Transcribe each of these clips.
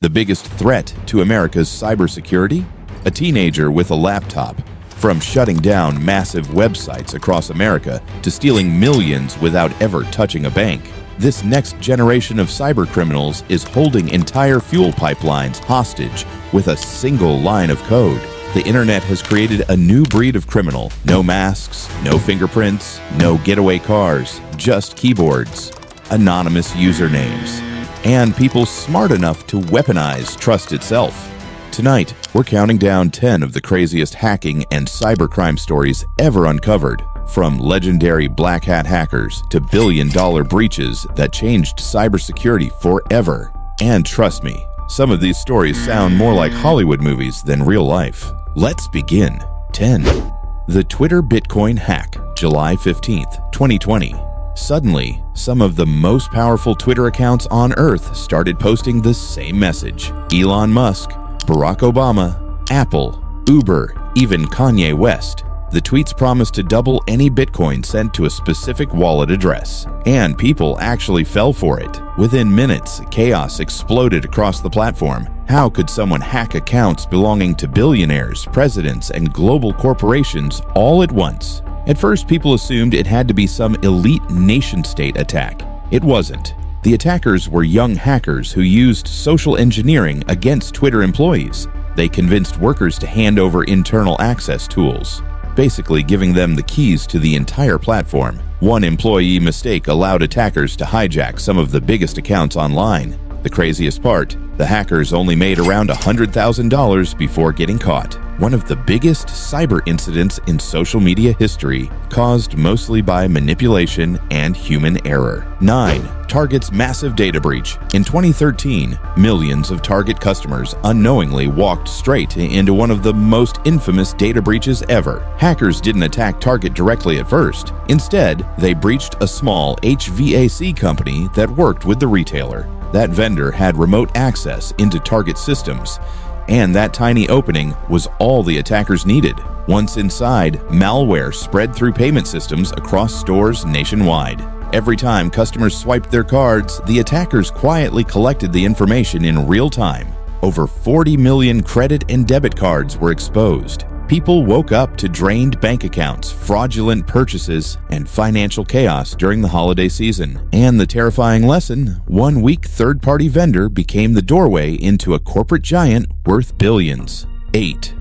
The biggest threat to America's cybersecurity? A teenager with a laptop. From shutting down massive websites across America to stealing millions without ever touching a bank, this next generation of cybercriminals is holding entire fuel pipelines hostage with a single line of code. The internet has created a new breed of criminal. No masks, no fingerprints, no getaway cars, just keyboards, anonymous usernames, and people smart enough to weaponize trust itself. Tonight, we're counting down 10 of the craziest hacking and cybercrime stories ever uncovered, from legendary black hat hackers to billion-dollar breaches that changed cybersecurity forever. And trust me, some of these stories sound more like Hollywood movies than real life. Let's begin. 10. The Twitter Bitcoin hack, July 15th, 2020. Suddenly, some of the most powerful Twitter accounts on Earth started posting the same message. Elon Musk, Barack Obama, Apple, Uber, even Kanye West. The tweets promised to double any Bitcoin sent to a specific wallet address, and people actually fell for it. Within minutes, chaos exploded across the platform. How could someone hack accounts belonging to billionaires, presidents, and global corporations all at once? At first, people assumed it had to be some elite nation-state attack. It wasn't. The attackers were young hackers who used social engineering against Twitter employees. They convinced workers to hand over internal access tools, basically giving them the keys to the entire platform. One employee mistake allowed attackers to hijack some of the biggest accounts online. The craziest part, the hackers only made around $100,000 before getting caught. One of the biggest cyber incidents in social media history, caused mostly by manipulation and human error. 9. Target's massive data breach. In 2013, millions of Target customers unknowingly walked straight into one of the most infamous data breaches ever. Hackers didn't attack Target directly at first. Instead, they breached a small HVAC company that worked with the retailer. That vendor had remote access into Target systems, and that tiny opening was all the attackers needed. Once inside, malware spread through payment systems across stores nationwide. Every time customers swiped their cards, the attackers quietly collected the information in real time. Over 40 million credit and debit cards were exposed. People woke up to drained bank accounts, fraudulent purchases, and financial chaos during the holiday season. And the terrifying lesson, one weak third-party vendor became the doorway into a corporate giant worth billions. 8.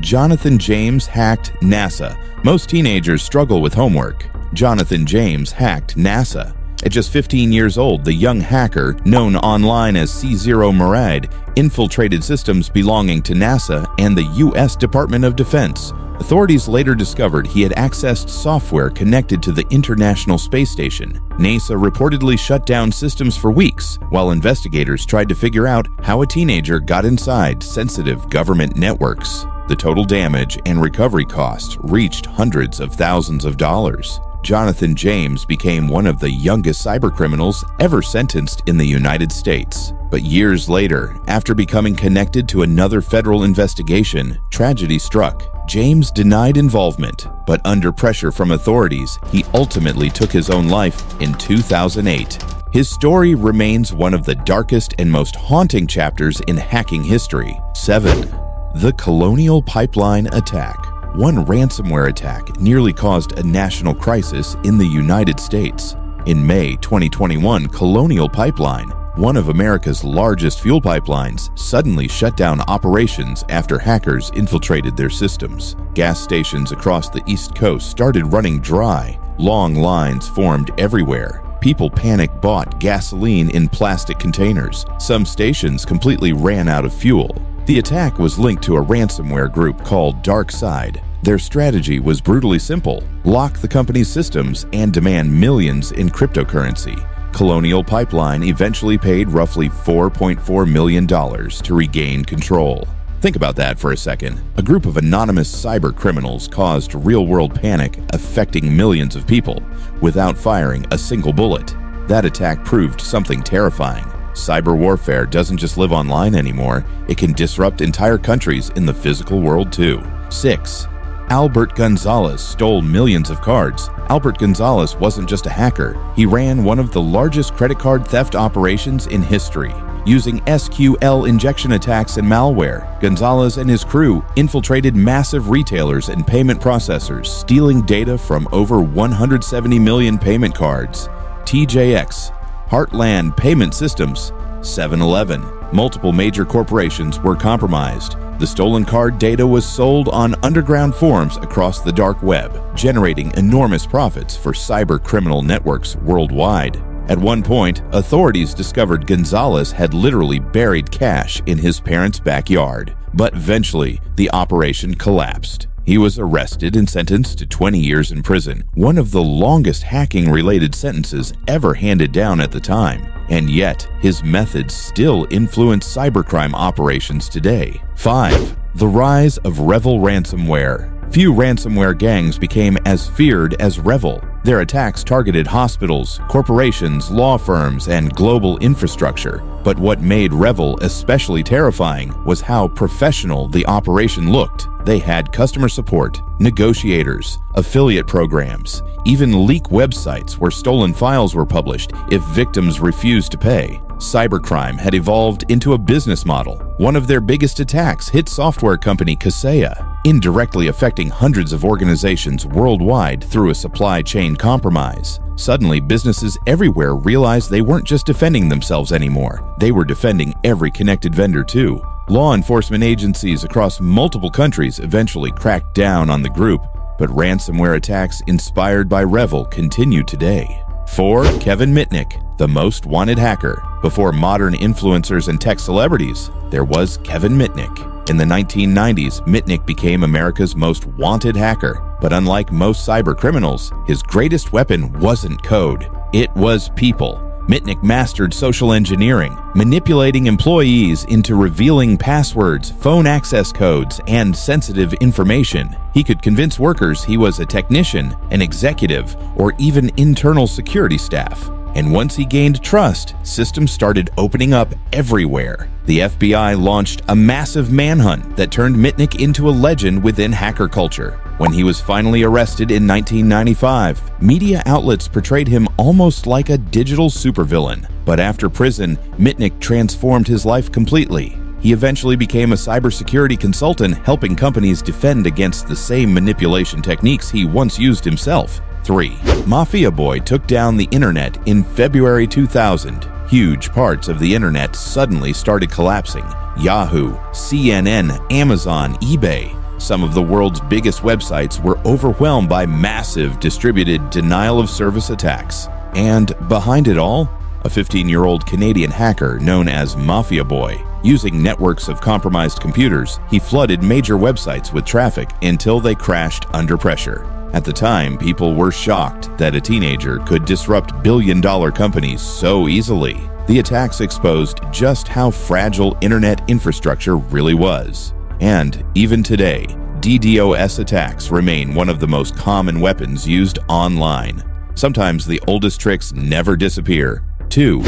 Jonathan James hacked NASA. Most teenagers struggle with homework. Jonathan James hacked NASA. At just 15 years old, the young hacker, known online as C0 Murad, infiltrated systems belonging to NASA and the U.S. Department of Defense. Authorities later discovered he had accessed software connected to the International Space Station. NASA reportedly shut down systems for weeks, while investigators tried to figure out how a teenager got inside sensitive government networks. The total damage and recovery costs reached hundreds of thousands of dollars. Jonathan James became one of the youngest cybercriminals ever sentenced in the United States. But years later, after becoming connected to another federal investigation, tragedy struck. James denied involvement, but under pressure from authorities, he ultimately took his own life in 2008. His story remains one of the darkest and most haunting chapters in hacking history. 7. The Colonial Pipeline Attack. One ransomware attack nearly caused a national crisis in the United States. In May 2021, Colonial Pipeline, one of America's largest fuel pipelines, suddenly shut down operations after hackers infiltrated their systems. Gas stations across the East Coast started running dry. Long lines formed everywhere. People panic-bought gasoline in plastic containers. Some stations completely ran out of fuel. The attack was linked to a ransomware group called DarkSide. Their strategy was brutally simple: lock the company's systems and demand millions in cryptocurrency. Colonial Pipeline eventually paid roughly $4.4 million to regain control. Think about that for a second. A group of anonymous cyber criminals caused real-world panic affecting millions of people without firing a single bullet. That attack proved something terrifying. Cyber warfare doesn't just live online anymore, it can disrupt entire countries in the physical world too. 6. Albert Gonzalez stole millions of cards. Albert Gonzalez wasn't just a hacker, he ran one of the largest credit card theft operations in history. Using SQL injection attacks and malware, Gonzalez and his crew infiltrated massive retailers and payment processors, stealing data from over 170 million payment cards. TJX, Heartland Payment Systems, 7-Eleven. Multiple major corporations were compromised. The stolen card data was sold on underground forums across the dark web, generating enormous profits for cyber criminal networks worldwide. At one point, authorities discovered Gonzalez had literally buried cash in his parents' backyard, but eventually the operation collapsed. He was arrested and sentenced to 20 years in prison, one of the longest hacking-related sentences ever handed down at the time. And yet, his methods still influence cybercrime operations today. 5. The rise of Revil ransomware. Few ransomware gangs became as feared as Revil. Their attacks targeted hospitals, corporations, law firms, and global infrastructure. But what made Revil especially terrifying was how professional the operation looked. They had customer support, negotiators, affiliate programs, even leak websites where stolen files were published if victims refused to pay. Cybercrime had evolved into a business model. One of their biggest attacks hit software company Kaseya, indirectly affecting hundreds of organizations worldwide through a supply chain compromise. Suddenly, businesses everywhere realized they weren't just defending themselves anymore. They were defending every connected vendor too. Law enforcement agencies across multiple countries eventually cracked down on the group, but ransomware attacks inspired by Revil continue today. 4. Kevin Mitnick, the most wanted hacker. Before modern influencers and tech celebrities, there was Kevin Mitnick. In the 1990s, Mitnick became America's most wanted hacker. But unlike most cyber criminals, his greatest weapon wasn't code. It was people. Mitnick mastered social engineering, manipulating employees into revealing passwords, phone access codes, and sensitive information. He could convince workers he was a technician, an executive, or even internal security staff. And once he gained trust, systems started opening up everywhere. The FBI launched a massive manhunt that turned Mitnick into a legend within hacker culture. When he was finally arrested in 1995, media outlets portrayed him almost like a digital supervillain. But after prison, Mitnick transformed his life completely. He eventually became a cybersecurity consultant, helping companies defend against the same manipulation techniques he once used himself. 3. Mafia Boy took down the internet in February 2000. Huge parts of the internet suddenly started collapsing. Yahoo, CNN, Amazon, eBay. Some of the world's biggest websites were overwhelmed by massive distributed denial-of-service attacks. And behind it all, a 15-year-old Canadian hacker known as Mafia Boy. Using networks of compromised computers, he flooded major websites with traffic until they crashed under pressure. At the time, people were shocked that a teenager could disrupt billion-dollar companies so easily. The attacks exposed just how fragile internet infrastructure really was. And even today, DDoS attacks remain one of the most common weapons used online. Sometimes the oldest tricks never disappear. 2.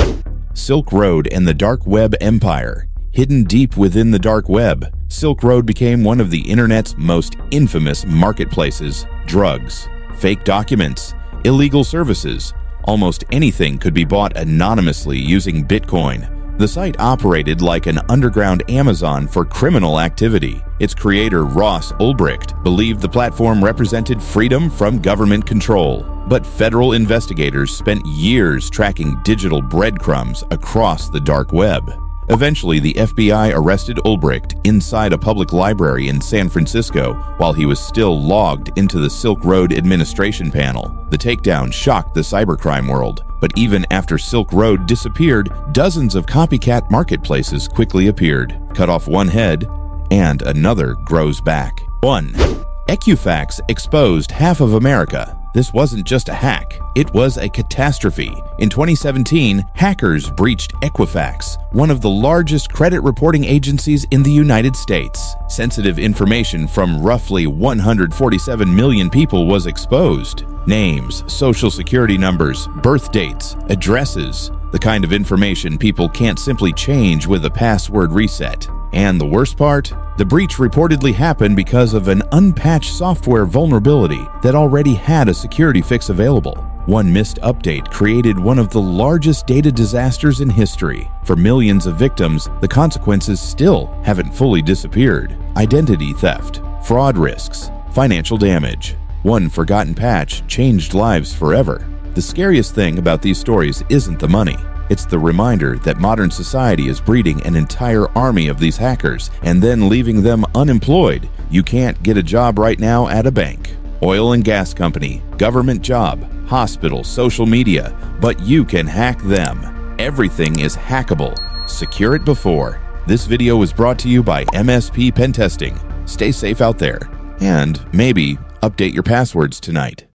Silk Road and the Dark Web Empire. Hidden deep within the dark web, Silk Road became one of the internet's most infamous marketplaces. Drugs, fake documents, illegal services. Almost anything could be bought anonymously using Bitcoin. The site operated like an underground Amazon for criminal activity. Its creator, Ross Ulbricht, believed the platform represented freedom from government control. But federal investigators spent years tracking digital breadcrumbs across the dark web. Eventually, the FBI arrested Ulbricht inside a public library in San Francisco while he was still logged into the Silk Road administration panel. The takedown shocked the cybercrime world, but even after Silk Road disappeared, dozens of copycat marketplaces quickly appeared. Cut off one head, and another grows back. 1. Equifax exposed half of America. This wasn't just a hack, it was a catastrophe. In 2017, hackers breached Equifax, one of the largest credit reporting agencies in the United States. Sensitive information from roughly 147 million people was exposed. Names, social security numbers, birth dates, addresses, the kind of information people can't simply change with a password reset. And the worst part? The breach reportedly happened because of an unpatched software vulnerability that already had a security fix available. One missed update created one of the largest data disasters in history. For millions of victims, the consequences still haven't fully disappeared. Identity theft, fraud risks, financial damage. One forgotten patch changed lives forever. The scariest thing about these stories isn't the money. It's the reminder that modern society is breeding an entire army of these hackers and then leaving them unemployed. You can't get a job right now at a bank, oil and gas company, government job, hospital, social media, but you can hack them. Everything is hackable. Secure it before. This video was brought to you by MSP Pen Testing. Stay safe out there, and maybe update your passwords tonight.